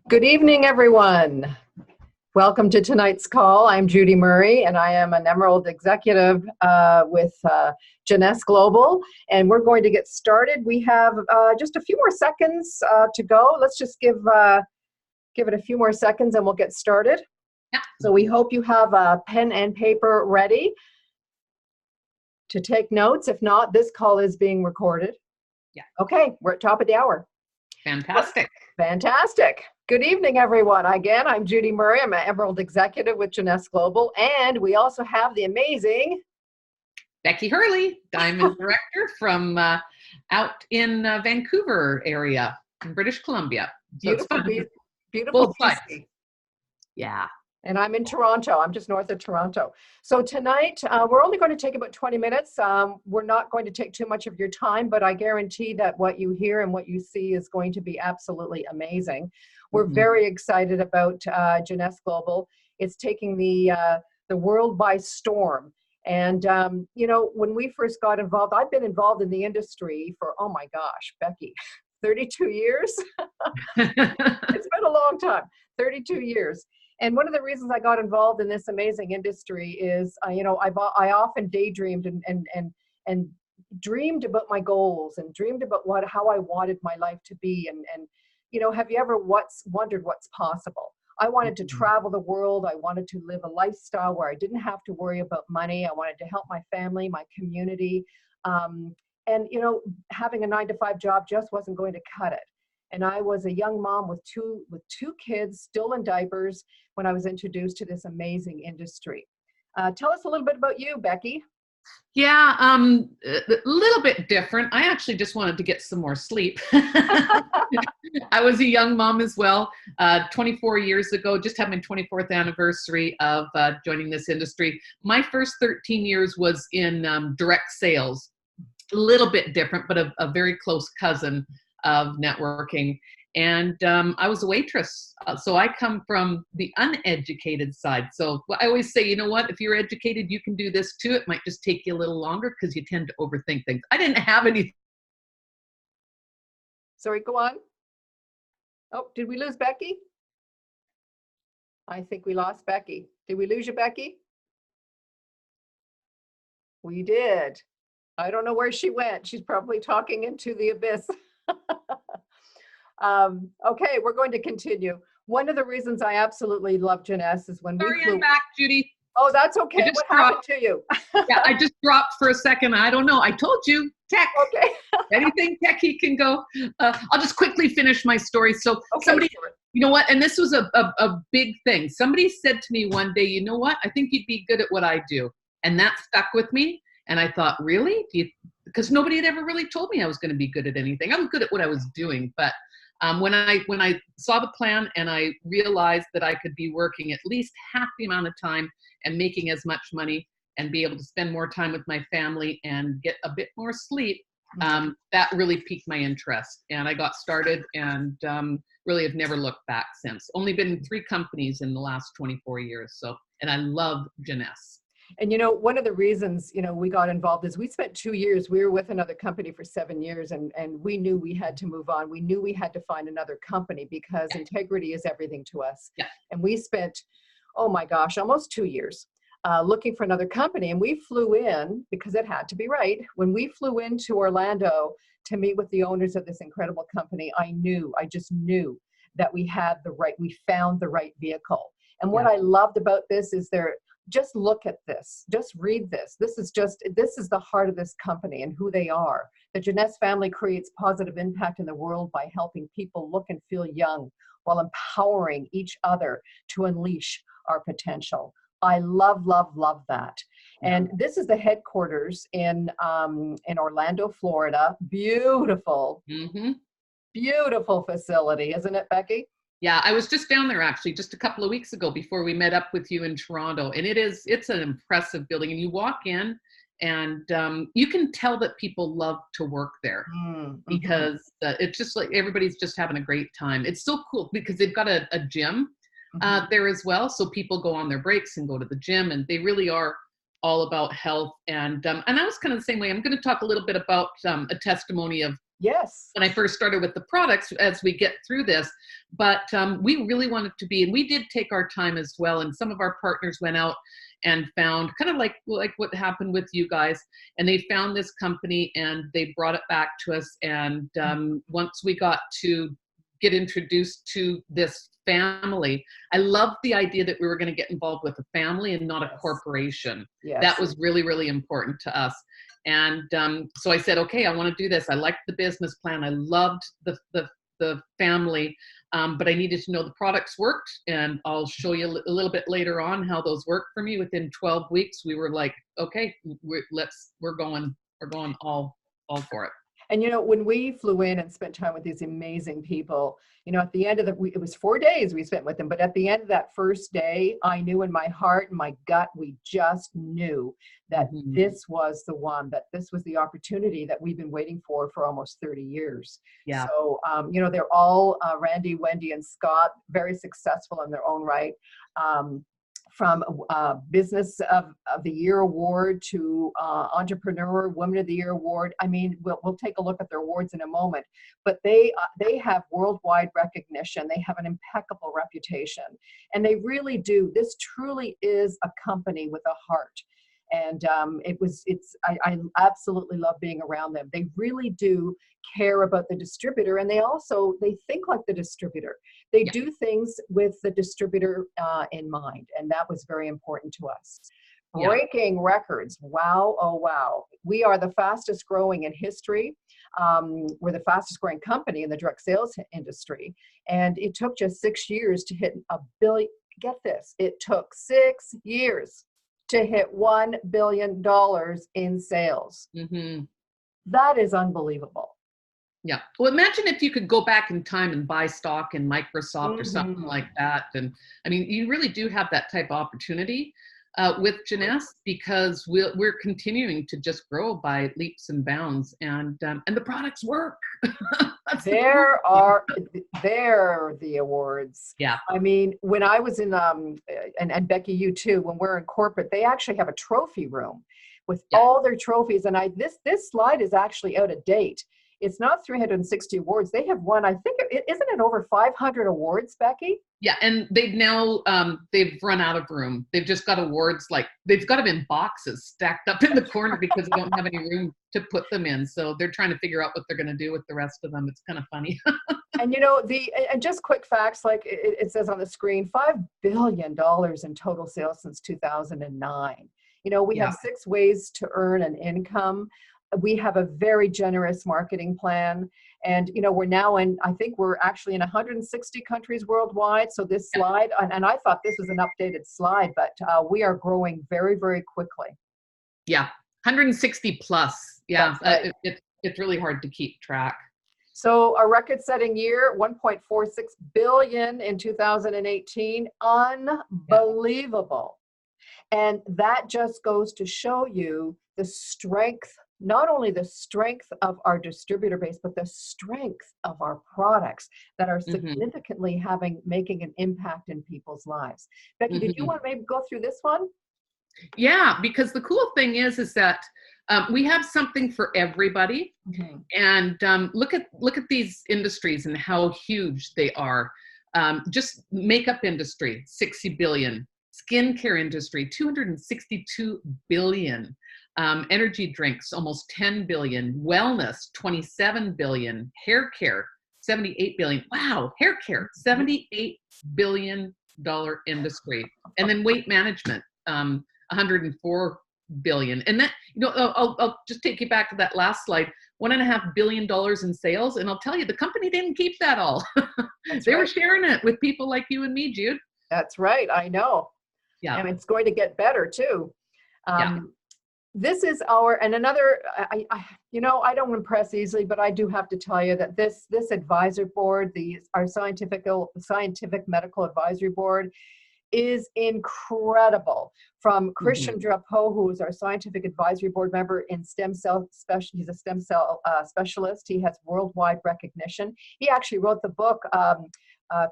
Good evening, everyone. Welcome to tonight's call. I'm Judy Murray, and I am an Emerald Executive with Jeunesse Global, and we're going to get started. We have just a few more seconds to go. Let's just give it a few more seconds, and we'll get started. Yeah. So we hope you have a pen and paper ready to take notes. If not, this call is being recorded. Yeah. Okay, we're at top of the hour. Fantastic. Fantastic. Good evening, everyone. Again, I'm Judy Murray. I'm an Emerald Executive with Jeunesse Global, and we also have the amazing Becky Hurley, Diamond Director from out in Vancouver area in British Columbia. So beautiful Both sides. BC. Yeah. And I'm in Toronto. I'm just north of Toronto. So tonight, we're only going to take about 20 minutes. We're not going to take too much of your time, but I guarantee that what you hear and what you see is going to be absolutely amazing. We're very excited about Jeunesse Global. It's taking the world by storm. And, you know, when we first got involved, I've been involved in the industry for, oh my gosh, Becky, 32 years? It's been a long time, 32 years. And one of the reasons I got involved in this amazing industry is, you know, I often daydreamed and dreamed about my goals and dreamed about how I wanted my life to be. And you know, have you ever wondered what's possible? I wanted to travel the world. I wanted to live a lifestyle where I didn't have to worry about money. I wanted to help my family, my community. And, you know, having a 9-to-5 job just wasn't going to cut it. And I was a young mom with two kids still in diapers when I was introduced to this amazing industry. Tell us a little bit about you, Becky. Yeah, a little bit different. I actually just wanted to get some more sleep. I was a young mom as well. 24 years ago, just had my 24th anniversary of joining this industry. My first 13 years was in direct sales. A little bit different, but a very close cousin of networking. And I was a waitress. So I come from the uneducated side. So I always say, you know what, if you're educated, you can do this too. It might just take you a little longer because you tend to overthink things. I didn't have any. Sorry, go on. Oh, did we lose Becky? I think we lost Becky. Did we lose you, Becky? We did. I don't know where she went. She's probably talking into the abyss. Okay, we're going to continue. One of the reasons I absolutely love Jeunesse is when Sorry, we flew. I'm back, Judy. Oh, that's okay. What happened to you? Yeah, I just dropped for a second. I don't know. I told you, tech. Okay. Anything techy can go. I'll just quickly finish my story. So somebody, sure. You know what? And this was a big thing. Somebody said to me one day, you know what? I think you'd be good at what I do. And that stuck with me. And I thought, really? Because nobody had ever really told me I was going to be good at anything. I was good at what I was doing. But when I saw the plan and I realized that I could be working at least half the amount of time and making as much money and be able to spend more time with my family and get a bit more sleep, that really piqued my interest. And I got started and really have never looked back since. Only been in 3 companies in the last 24 years. So, and I love Jeunesse. And, you know, one of the reasons, you know, we got involved is we spent 2 years, we were with another company for 7 years, and we knew we had to move on. We knew we had to find another company because integrity is everything to us. Yeah. And we spent, oh my gosh, almost 2 years looking for another company. And we flew in, because it had to be right, when we flew into Orlando to meet with the owners of this incredible company, I just knew that we found the right vehicle. And what I loved about this is just look at this, just read this. This is the heart of this company and who they are. The Jeunesse family creates positive impact in the world by helping people look and feel young while empowering each other to unleash our potential. I love, love, love that. And this is the headquarters in Orlando, Florida. Beautiful, beautiful facility, isn't it, Becky? Yeah, I was just down there actually just a couple of weeks ago before we met up with you in Toronto. And it's an impressive building. And you walk in and you can tell that people love to work there because it's just like everybody's just having a great time. It's so cool because they've got a gym there as well. So people go on their breaks and go to the gym, and they really are all about health. And I was kind of the same way. I'm going to talk a little bit about a testimony of Yes. when I first started with the products as we get through this. But we really wanted to be, and we did take our time as well. And some of our partners went out and found kind of like what happened with you guys. And they found this company and they brought it back to us. And once we got to get introduced to this family, I loved the idea that we were going to get involved with a family and not a corporation. Yes. That was really, really important to us. And so I said, okay, I want to do this. I liked the business plan. I loved the family, but I needed to know the products worked. And I'll show you a little bit later on how those worked for me. Within 12 weeks, we were like, okay, we're going all for it. And, you know, when we flew in and spent time with these amazing people, you know, at the end of it was 4 days we spent with them. But at the end of that first day, I knew in my heart and my gut, we just knew that this was the one, that this was the opportunity that we've been waiting for almost 30 years. Yeah. So, you know, they're all, Randy, Wendy, and Scott, very successful in their own right. From Business of the Year award to Entrepreneur Woman of the Year award. I mean, we'll take a look at their awards in a moment, but they have worldwide recognition. They have an impeccable reputation, and they really do. This truly is a company with a heart. And I absolutely love being around them. They really do care about the distributor, and they think like the distributor. They do things with the distributor in mind, and that was very important to us. Breaking records. Wow. Oh, wow. We are the fastest growing in history. We're the fastest growing company in the direct sales industry. And it took just 6 years to hit $1 billion. Get this. It took 6 years to hit $1 billion in sales. That is unbelievable. Yeah. Well, imagine if you could go back in time and buy stock in Microsoft or something like that. And I mean, you really do have that type of opportunity with Jeunesse, because we're continuing to just grow by leaps and bounds, and the products work. There are the awards. Yeah. I mean, when I was in and Becky, you too, when we're in corporate, they actually have a trophy room with all their trophies. And this slide is actually out of date. It's not 360 awards. They have won, I think, isn't it over 500 awards, Becky? Yeah, and they've now, they've run out of room. They've just got awards, like, they've got them in boxes stacked up in the corner because they don't have any room to put them in. So they're trying to figure out what they're going to do with the rest of them. It's kind of funny. And, you know, and just quick facts, like it says on the screen, $5 billion in total sales since 2009. You know, we have 6 ways to earn an income. We have a very generous marketing plan. And, you know, I think we're actually in 160 countries worldwide. So this slide, and I thought this was an updated slide, but we are growing very, very quickly. Yeah, 160 plus. Yeah, right. It's really hard to keep track. So a record-setting year, 1.46 billion in 2018, unbelievable. And that just goes to show you the strength, not only the strength of our distributor base, but the strength of our products that are significantly making an impact in people's lives. Becky, did you want to maybe go through this one? Yeah, because the cool thing is that we have something for everybody. And look at these industries and how huge they are. Just makeup industry, 60 billion. Skincare industry, 262 billion. Energy drinks, almost 10 billion. Wellness, 27 billion. Hair care, 78 billion. Wow, hair care, $78 billion industry. And then weight management, 104 billion. And that, you know, I'll just take you back to that last slide. $1.5 billion in sales. And I'll tell you, the company didn't keep that all. They were sharing it with people like you and me, Jude. That's right. I know. Yeah. And it's going to get better too. This is another, you know, I don't impress easily, but I do have to tell you that this advisory board, our scientific medical advisory board, is incredible. From Christian Drapeau, who is our scientific advisory board member in stem cell he's a stem cell specialist. He has worldwide recognition. He actually wrote the book,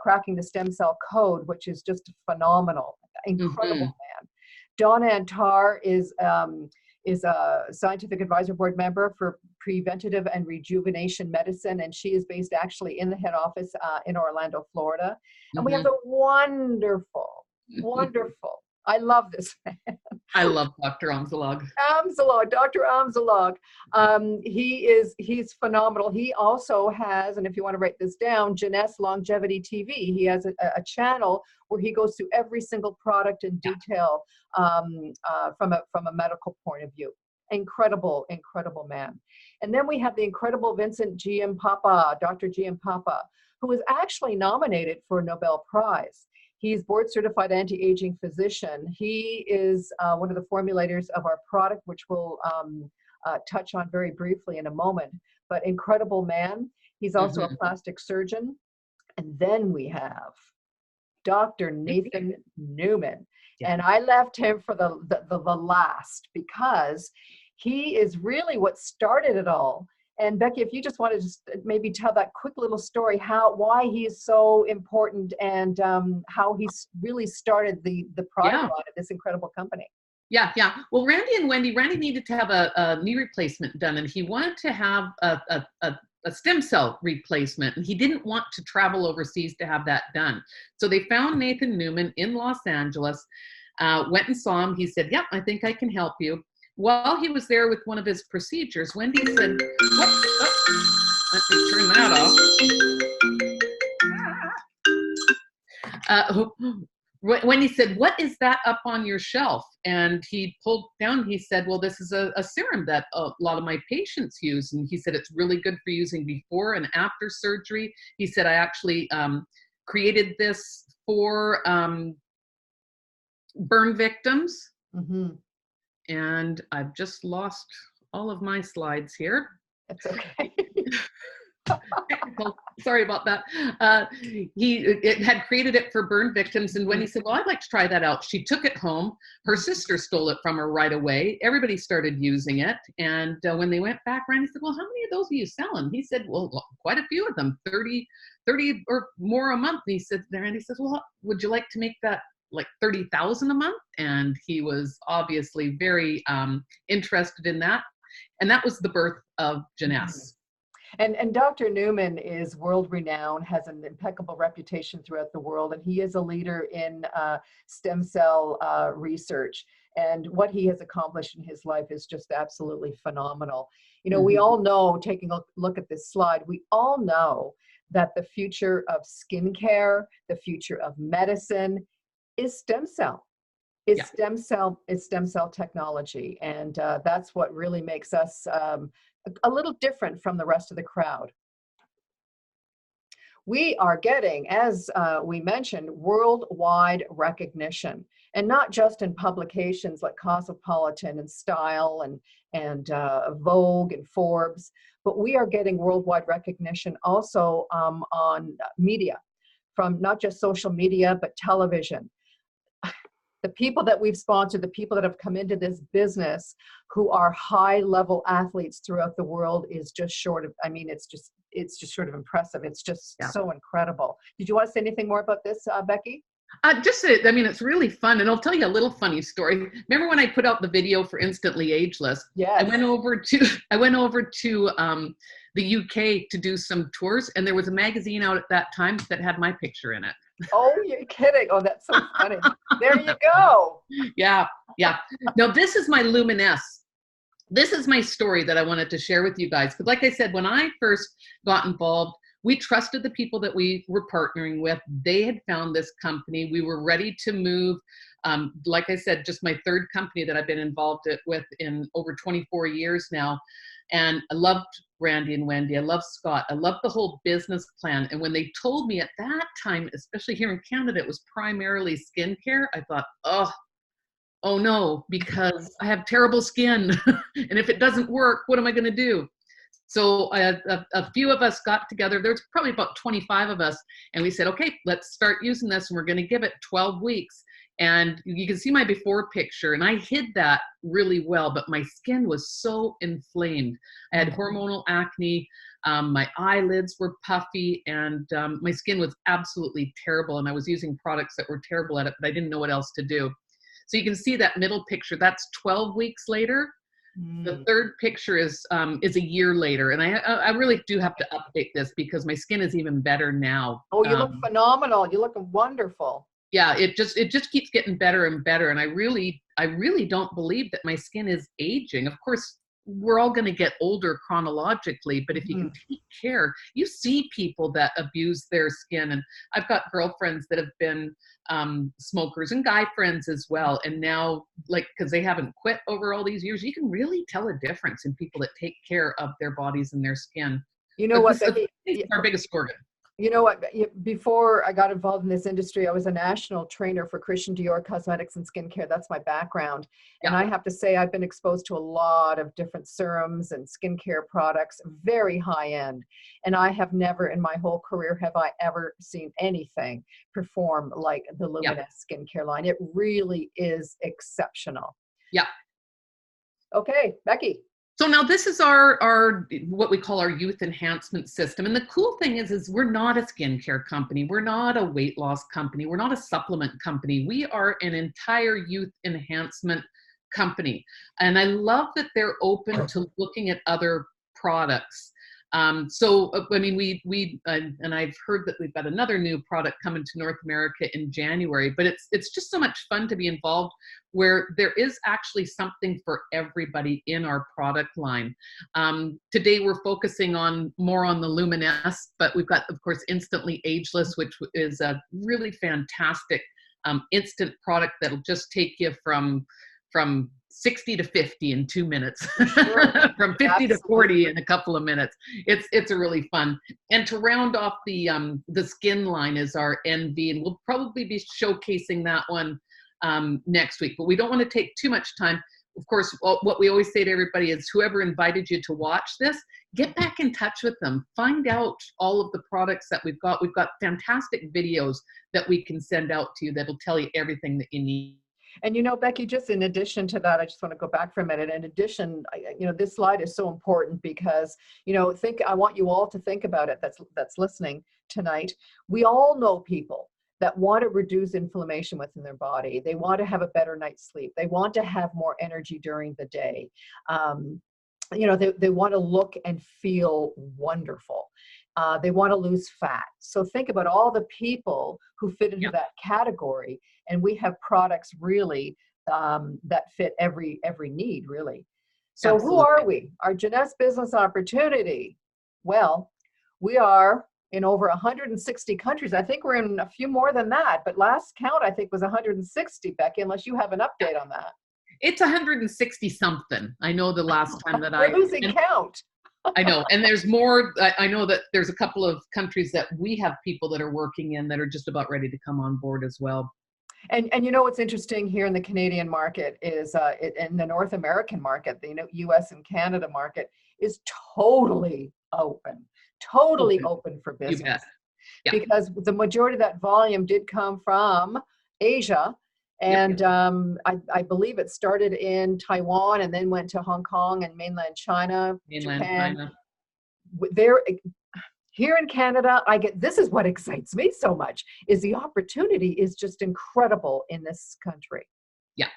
Cracking the Stem Cell Code, which is just phenomenal, incredible man. Donna Antar is is a scientific advisory board member for preventative and rejuvenation medicine. And she is based actually in the head office in Orlando, Florida. And we have the wonderful, I love this man. I love Dr. Amzalog. Dr. Amzalog. He's phenomenal. He also has, and if you want to write this down, Jeunesse Longevity TV. He has a channel where he goes through every single product in detail from a medical point of view. Incredible man. And then we have the incredible Vincent Giampapa, Dr. Giampapa, who was actually nominated for a Nobel Prize. He's board certified anti-aging physician. He is one of the formulators of our product, which we'll touch on very briefly in a moment, but incredible man. He's also a plastic surgeon. And then we have Dr. Nathan Newman. Yeah. And I left him for the last because he is really what started it all. And Becky, if you just want to just maybe tell that quick little story, why he is so important and how he's really started the product line of this incredible company. Yeah. Well, Randy needed to have a knee replacement done, and he wanted to have a stem cell replacement, and he didn't want to travel overseas to have that done. So they found Nathan Newman in Los Angeles, went and saw him. He said, "Yep, I think I can help you." While he was there with one of his procedures, Wendy said, let me turn that off. Wendy said, "What is that up on your shelf?" And he pulled down, he said, "Well, this is a serum that a lot of my patients use." And he said, "It's really good for using before and after surgery." He said, "I actually created this for burn victims." And I've just lost all of my slides here. That's okay. Sorry about that. It had created it for burn victims, and Wendy said, "Well, I'd like to try that out." She took it home. Her sister stole it from her right away. Everybody started using it, and when they went back, Randy said, "Well, how many of those are you selling?" He said, "Well, quite a few of them, 30 or more a month." And Randy says, "Well, would you like to make that like 30,000 a month?" And he was obviously very interested in that. And that was the birth of Jeunesse. And Dr. Newman is world renowned, has an impeccable reputation throughout the world, and he is a leader in stem cell research. And what he has accomplished in his life is just absolutely phenomenal. You know, we all know, taking a look at this slide, we all know that the future of skincare, the future of medicine is stem cell. It's stem cell technology. And that's what really makes us a little different from the rest of the crowd. We are getting, as we mentioned, worldwide recognition, and not just in publications like Cosmopolitan and Style and Vogue and Forbes, but we are getting worldwide recognition also on media, from not just social media, but television. The people that we've sponsored, the people that have come into this business who are high-level athletes throughout the world is just short of, I mean, it's just sort of impressive. It's just so incredible. Did you want to say anything more about this, Becky? I mean, it's really fun, and I'll tell you a little funny story. Remember when I put out the video for Instantly Ageless? Yes. I went over to the UK to do some tours, and there was a magazine out at that time that had my picture in it. Oh, you're kidding. Oh, that's so funny. There you go. Yeah. Now, this is my luminesce. This is my story that I wanted to share with you guys. Because like I said, when I first got involved, we trusted the people that we were partnering with. They had found this company. We were ready to move. Like I said, just my third company that I've been involved with in over 24 years now. And I loved Randy and Wendy. I love Scott. I love the whole business plan. And when they told me at that time, especially here in Canada, it was primarily skincare, I thought, oh no, because I have terrible skin. And if it doesn't work, what am I going to do? So a few of us got together. There's probably about 25 of us. And we said, okay, let's start using this. And we're going to give it 12 weeks. And you can see my before picture, and I hid that really well, but my skin was so inflamed. I had hormonal acne, my eyelids were puffy, and my skin was absolutely terrible, and I was using products that were terrible at it, but I didn't know what else to do. So you can see that middle picture, that's 12 weeks later. The Mm. third picture is a year later, and I really do have to update this because my skin is even better now. Oh, you look phenomenal. You look wonderful. Yeah, it just keeps getting better and better, and I really don't believe that my skin is aging. Of course, we're all going to get older chronologically, but if you can Mhm. take care, you see people that abuse their skin, and I've got girlfriends that have been smokers and guy friends as well, and now, like, because they haven't quit over all these years, you can really tell a difference in people that take care of their bodies and their skin. You know what, Because Becky? it's our biggest organ. You know what? Before I got involved in this industry, I was a national trainer for Christian Dior cosmetics and skincare. That's my background. And Yeah, I have to say, I've been exposed to a lot of different serums and skincare products, very high end. And I have never in my whole career have I ever seen anything perform like the yeah, Luminous skincare line. It really is exceptional. yeah. Okay, Becky. So now this is our what we call our youth enhancement system. And the cool thing is we're not a skincare company. We're not a weight loss company. We're not a supplement company. We are an entire youth enhancement company. And I love that they're open to looking at other products. I mean, and I've heard that we've got another new product coming to North America in January, but it's just so much fun to be involved where there is actually something for everybody in our product line. Today we're focusing more on the Luminous, but we've got, of course, Instantly Ageless, which is a really fantastic instant product that'll just take you from 60 to 50 in 2 minutes, Sure. from 50 to 40 Absolutely. in a couple of minutes. It's a really fun. And to round off the skin line is our NV, and we'll probably be showcasing that one next week. But we don't want to take too much time. Of course, what we always say to everybody is whoever invited you to watch this, get back in touch with them. Find out all of the products that we've got. We've got fantastic videos that we can send out to you that'll tell you everything that you need. And you know, Becky, just in addition to that, I just want to go back for a minute. In addition, you know, this slide is so important because, you know, I want you all to think about it that's listening tonight. We all know people that want to reduce inflammation within their body. They want to have a better night's sleep. They want to have more energy during the day. You know, they want to look and feel wonderful. They want to lose fat. So think about all the people who fit into Yeah, that category, and we have products really that fit every need, really. So who are absolutely. we? Our Jeunesse Business Opportunity. Well, we are in over 160 countries. I think we're in a few more than that, but last count I think was 160, Becky, unless you have an update on that. It's 160 something. I know the last time that We're losing count. I know, and there's more. I know that there's a couple of countries that we have people that are working in that are just about ready to come on board as well. And you know what's interesting here in the Canadian market is in the North American market, the US and Canada market is totally Open, open for you bet. business Yeah, because the majority of that volume did come from Asia. yep, And I believe it started in Taiwan and then went to Hong Kong and mainland China, mainland Japan. China. There, here in Canada, this is what excites me so much is the opportunity is just incredible in this country. Yeah,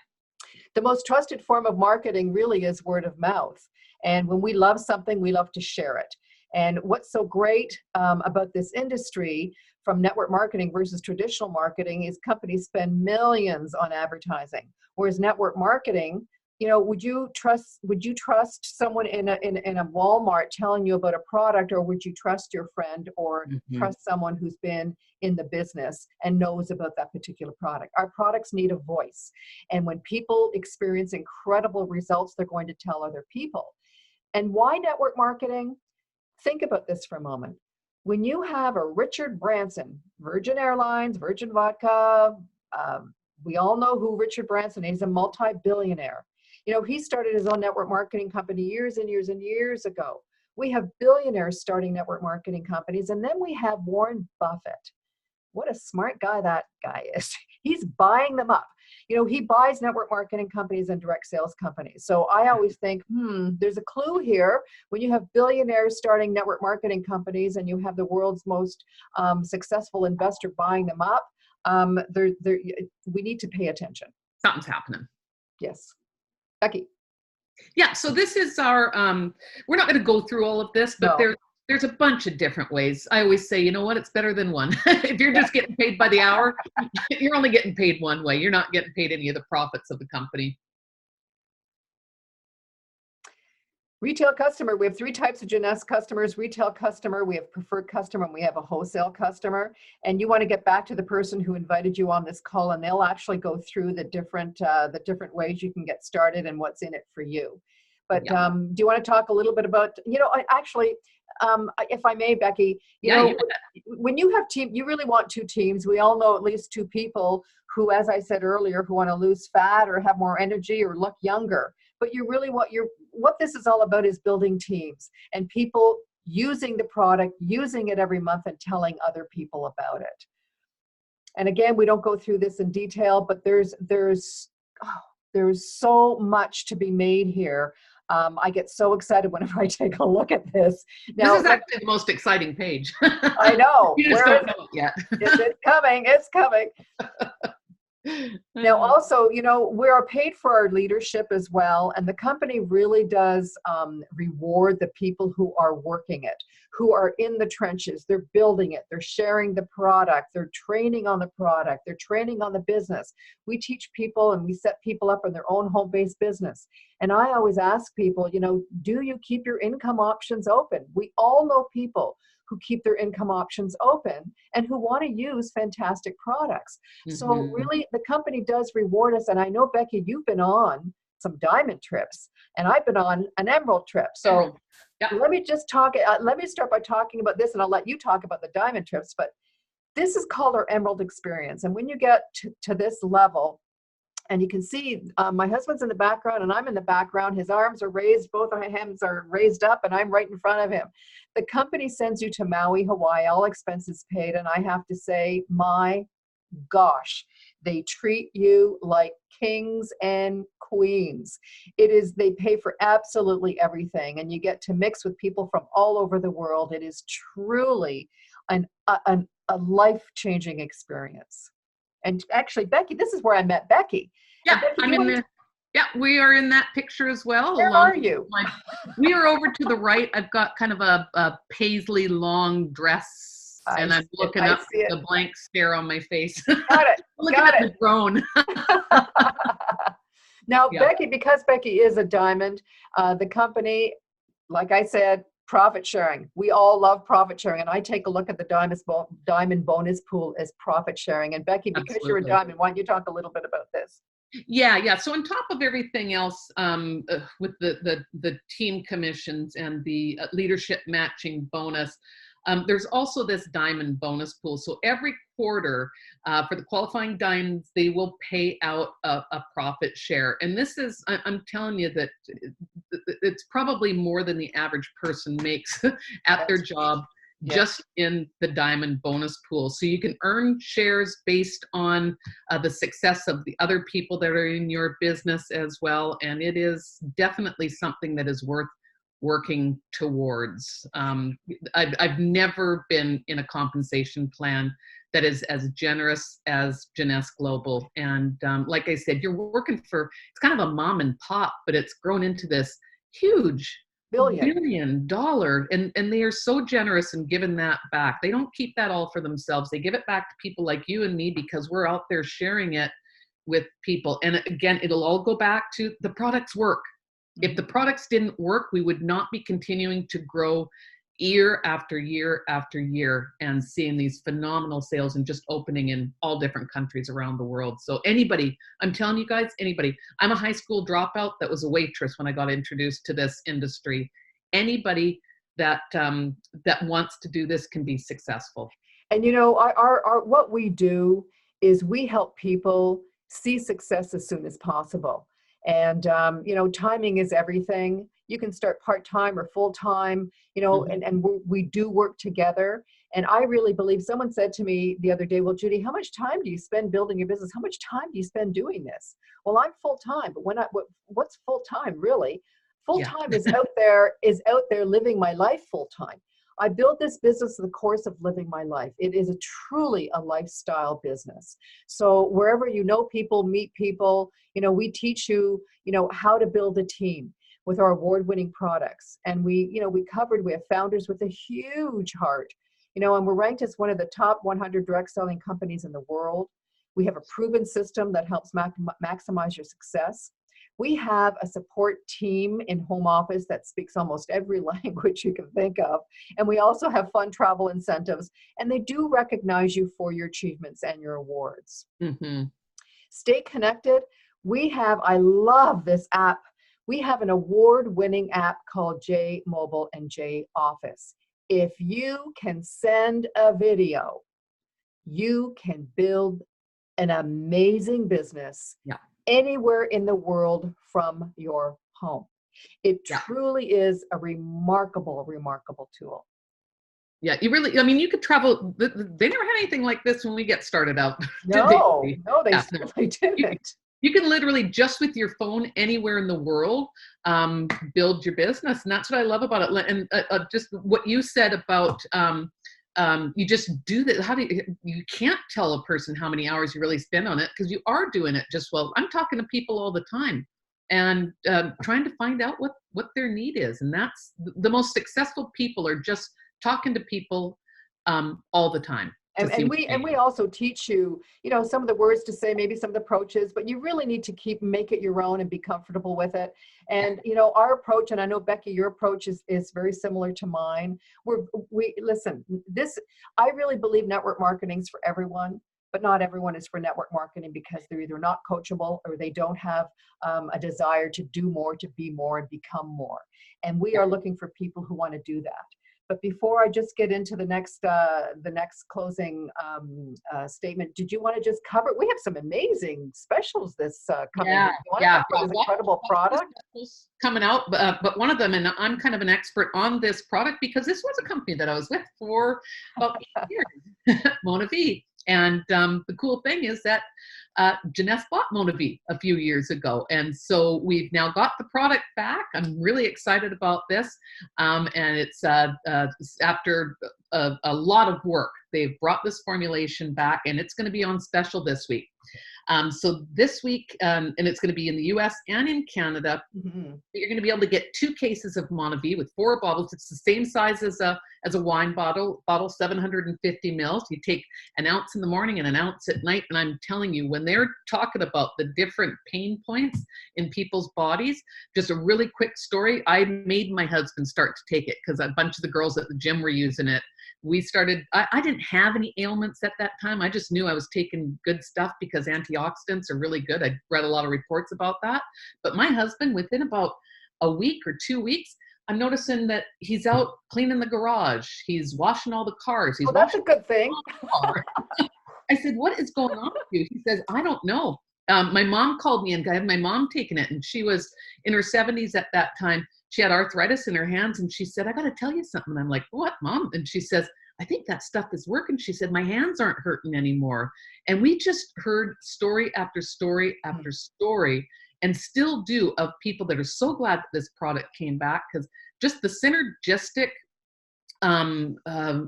The most trusted form of marketing really is word of mouth. And when we love something, we love to share it. And what's so great about this industry from network marketing versus traditional marketing is companies spend millions on advertising. Whereas network marketing, you know, would you trust someone in a Walmart telling you about a product, or would you trust your friend or hmm, trust someone who's been in the business and knows about that particular product? Our products need a voice. And when people experience incredible results, they're going to tell other people. And why network marketing? Think about this for a moment. When you have a Richard Branson, Virgin Airlines, Virgin Vodka, we all know who Richard Branson is. He's a multi-billionaire. You know, he started his own network marketing company years and years and years ago. We have billionaires starting network marketing companies. And then we have Warren Buffett. What a smart guy that guy is. He's buying them up. You know, he buys network marketing companies and direct sales companies. So I always think, there's a clue here. When you have billionaires starting network marketing companies and you have the world's most successful investor buying them up, we need to pay attention. something's happening. Yes. Becky. Yeah, so this is our, we're not going to go through all of this, but No. there's a bunch of different ways. I always say, you know what, it's better than one. If you're Yeah. just getting paid by the hour, you're only getting paid one way. You're not getting paid any of the profits of the company. Retail customer, we have three types of Jeunesse customers: retail customer, we have preferred customer, and we have a wholesale customer. And you want to get back to the person who invited you on this call, and they'll actually go through the different ways you can get started and what's in it for you. But Yeah. do you want to talk a little bit about, if I may, Becky, Yeah, when you have team, you really want two teams. We all know at least two people who, as I said earlier, who want to lose fat or have more energy or look younger. But you really what this is all about is building teams and people using the product, using it every month and telling other people about it. And again, we don't go through this in detail, but there's so much to be made here. I get so excited whenever I take a look at this. Now, this is actually the most exciting page. I know. You just don't know it yet. It's coming. It's coming. Now, also, we're paid for our leadership as well. And the company really does reward the people who are working it, who are in the trenches. They're building it. They're sharing the product. They're training on the product. They're training on the business. We teach people and we set people up in their own home-based business. And I always ask people, do you keep your income options open? We all know people who keep their income options open and who want to use fantastic products. Mm-hmm. So really, the company does reward us. And I know, Becky, you've been on some diamond trips and I've been on an emerald trip. So let me just let me start by talking about this, and I'll let you talk about the diamond trips. But this is called our emerald experience. And when you get to this level, and you can see my husband's in the background and I'm in the background. His arms are raised, both of my hands are raised up, and I'm right in front of him. The company sends you to Maui, Hawaii, all expenses paid. And I have to say, my gosh, they treat you like kings and queens. They pay for absolutely everything. And you get to mix with people from all over the world. It is truly a life-changing experience. And actually, Becky, this is where I met Becky. Yeah, Becky, we are in that picture as well. Where are you? We are over to the right. I've got kind of a paisley long dress, and I'm looking up the blank stare on my face. Got it. Looking at the drone. Now, Becky, because Becky is a diamond, the company, like I said, profit sharing. We all love profit sharing. And I take a look at the diamond bonus pool as profit sharing. And Becky, because you're a diamond, why don't you talk a little bit about this? Yeah. So on top of everything else, with the team commissions and the leadership matching bonus, there's also this diamond bonus pool. So every quarter, for the qualifying diamonds, they will pay out a profit share. And this is, I'm telling you that it's probably more than the average person makes at their job, just in the diamond bonus pool. So you can earn shares based on the success of the other people that are in your business as well. And it is definitely something that is worth working towards. I've never been in a compensation plan that is as generous as Jeunesse Global. And like I said, you're working for, it's kind of a mom and pop, but it's grown into this huge billion dollar, and they are so generous in giving that back. They don't keep that all for themselves. They give it back to people like you and me because we're out there sharing it with people. And again, it'll all go back to the products work. If the products didn't work, we would not be continuing to grow year after year after year and seeing these phenomenal sales and just opening in all different countries around the world. So anybody, I'm telling you guys, anybody, I'm a high school dropout that was a waitress when I got introduced to this industry. Anybody that wants to do this can be successful. And our what we do is we help people see success as soon as possible. And, timing is everything. You can start part-time or full-time, and we do work together. And I really believe, someone said to me the other day, well, Judy, how much time do you spend building your business? How much time do you spend doing this? Well, I'm full-time, but what's full-time really? Full-time is out there living my life full-time. I built this business in the course of living my life. It is truly a lifestyle business. So wherever people, meet people, we teach you, how to build a team. with our award-winning products. And we have founders with a huge heart, and we're ranked as one of the top 100 direct selling companies in the world. We have a proven system that helps maximize your success. We have a support team in home office that speaks almost every language you can think of. And we also have fun travel incentives, and they do recognize you for your achievements and your awards. Mm-hmm. Stay connected. I love this app. We have an award-winning app called J Mobile and J Office. If you can send a video, you can build an amazing business anywhere in the world from your home. It truly is a remarkable, remarkable tool. Yeah, you could travel. They never had anything like this when we get started out. No, they certainly didn't. You can literally, just with your phone, anywhere in the world, build your business. And that's what I love about it. And just what you said about, you just do that. You can't tell a person how many hours you really spend on it, because you are doing it just well. I'm talking to people all the time and trying to find out what their need is. And that's the most successful people, are just talking to people all the time. And we also teach you, some of the words to say, maybe some of the approaches, but you really need to make it your own and be comfortable with it. And, our approach, and I know, Becky, your approach is very similar to mine. I really believe network marketing is for everyone, but not everyone is for network marketing, because they're either not coachable or they don't have a desire to do more, to be more, and become more. And we are looking for people who want to do that. But before I just get into the next closing statement, did you want to just cover? We have some amazing specials this coming. This incredible product coming out, but one of them, and I'm kind of an expert on this product because this was a company that I was with for about 8 years, Mona V. And the cool thing is that Janess bought Mona V a few years ago. And so we've now got the product back. I'm really excited about this. And it's after a lot of work, they've brought this formulation back, and it's going to be on special this week. So this week, and it's going to be in the US and in Canada, you're going to be able to get 2 cases of Mona V with 4 bottles. It's the same size as a wine bottle 750 mils. You take an ounce in the morning and an ounce at night. And I'm telling you, when they're talking about the different pain points in people's bodies, just a really quick story. I made my husband start to take it because a bunch of the girls at the gym were using it. We started, I didn't have any ailments at that time. I just knew I was taking good stuff because antioxidants are really good. I read a lot of reports about that. But my husband, within about a week or 2 weeks, I'm noticing that he's out cleaning the garage. He's washing all the cars. That's a good thing. I said, what is going on with you? He says, I don't know. My mom called me, and I had my mom taking it, and she was in her 70s at that time. She had arthritis in her hands, and she said, I got to tell you something. And I'm like, what, Mom? And she says, I think that stuff is working. She said, my hands aren't hurting anymore. And we just heard story after story after story, and still do, of people that are so glad that this product came back, because just the synergistic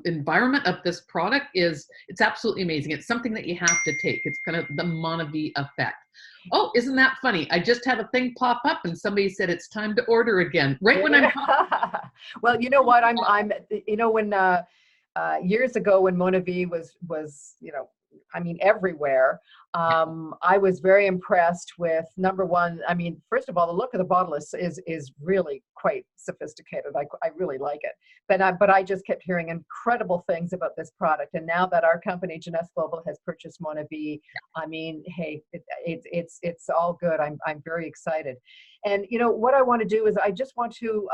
environment of this product it's absolutely amazing. It's something that you have to take. It's kind of the Mona V effect. Oh, isn't that funny? I just had a thing pop up and somebody said it's time to order again. Right when I'm well, you know what? I'm when years ago, when Mona V was everywhere, I was very impressed with, number one, first of all, the look of the bottle is really quite sophisticated. I really like it. But I just kept hearing incredible things about this product. And now that our company, Janess Global, has purchased Mona V, hey, it's all good. I'm very excited. And what I want to do is, I just want to,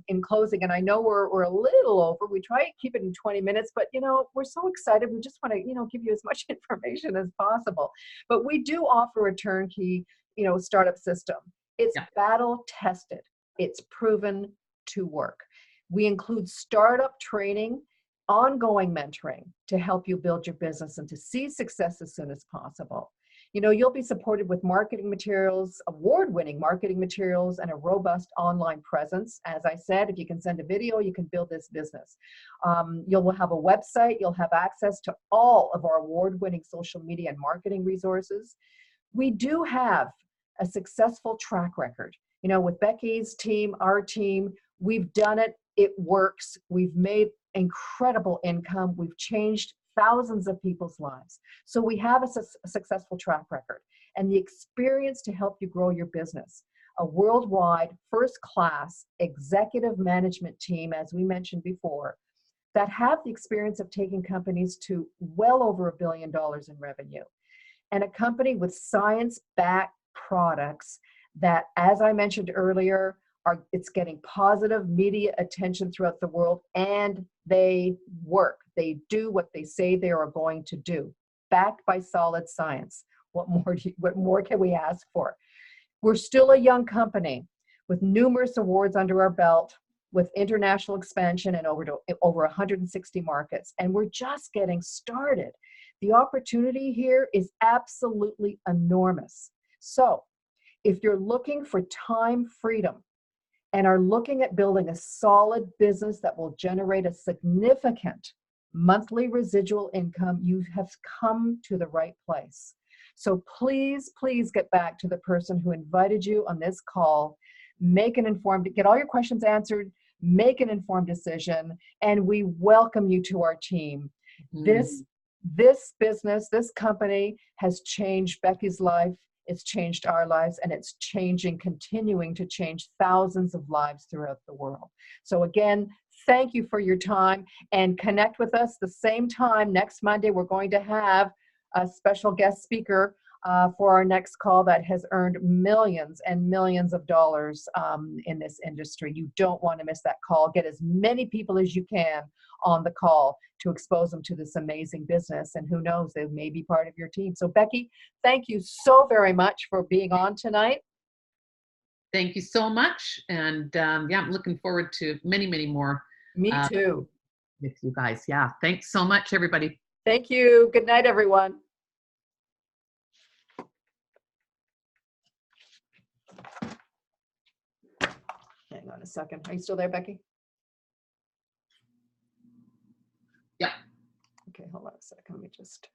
in closing, and I know we're a little over, we try to keep it in 20 minutes, but we're so excited. We just want to, give you as much information as possible. But we do offer a turnkey, startup system. It's battle tested. It's proven to work. We include startup training, ongoing mentoring to help you build your business and to see success as soon as possible. You'll be supported with marketing materials, award-winning marketing materials, and a robust online presence. As I said, if you can send a video, you can build this business. You'll have a website. You'll have access to all of our award-winning social media and marketing resources. We do have a successful track record You know, with Becky's team, our team, we've done it. It works. We've made incredible income. We've changed thousands of people's lives. So we have a successful track record and the experience to help you grow your business. A worldwide, first-class executive management team, as we mentioned before, that have the experience of taking companies to well over $1 billion in revenue. And a company with science-backed products that, as I mentioned earlier, it's getting positive media attention throughout the world, and they work. They do what they say they are going to do, backed by solid science. What more can we ask for? We're still a young company with numerous awards under our belt, with international expansion in over 160 markets, and we're just getting started. The opportunity here is absolutely enormous. So if you're looking for time freedom and are looking at building a solid business that will generate a significant monthly residual income, you have come to the right place. So please, please get back to the person who invited you on this call. Get all your questions answered, make an informed decision, and we welcome you to our team. This business, this company has changed Becky's life. It's changed our lives, and it's continuing to change thousands of lives throughout the world. So again, thank you for your time, and connect with us the same time next Monday. We're going to have a special guest speaker for our next call that has earned millions and millions of dollars in this industry. You don't want to miss that call. Get as many people as you can on the call to expose them to this amazing business, and who knows, they may be part of your team. So Becky, thank you so very much for being on tonight. Thank you so much. And yeah, I'm looking forward to many, many more. Me too. With you guys. Yeah. Thanks so much, everybody. Thank you. Good night, everyone. Hang on a second. Are you still there, Becky? Yeah. Okay, hold on a second. Let me just...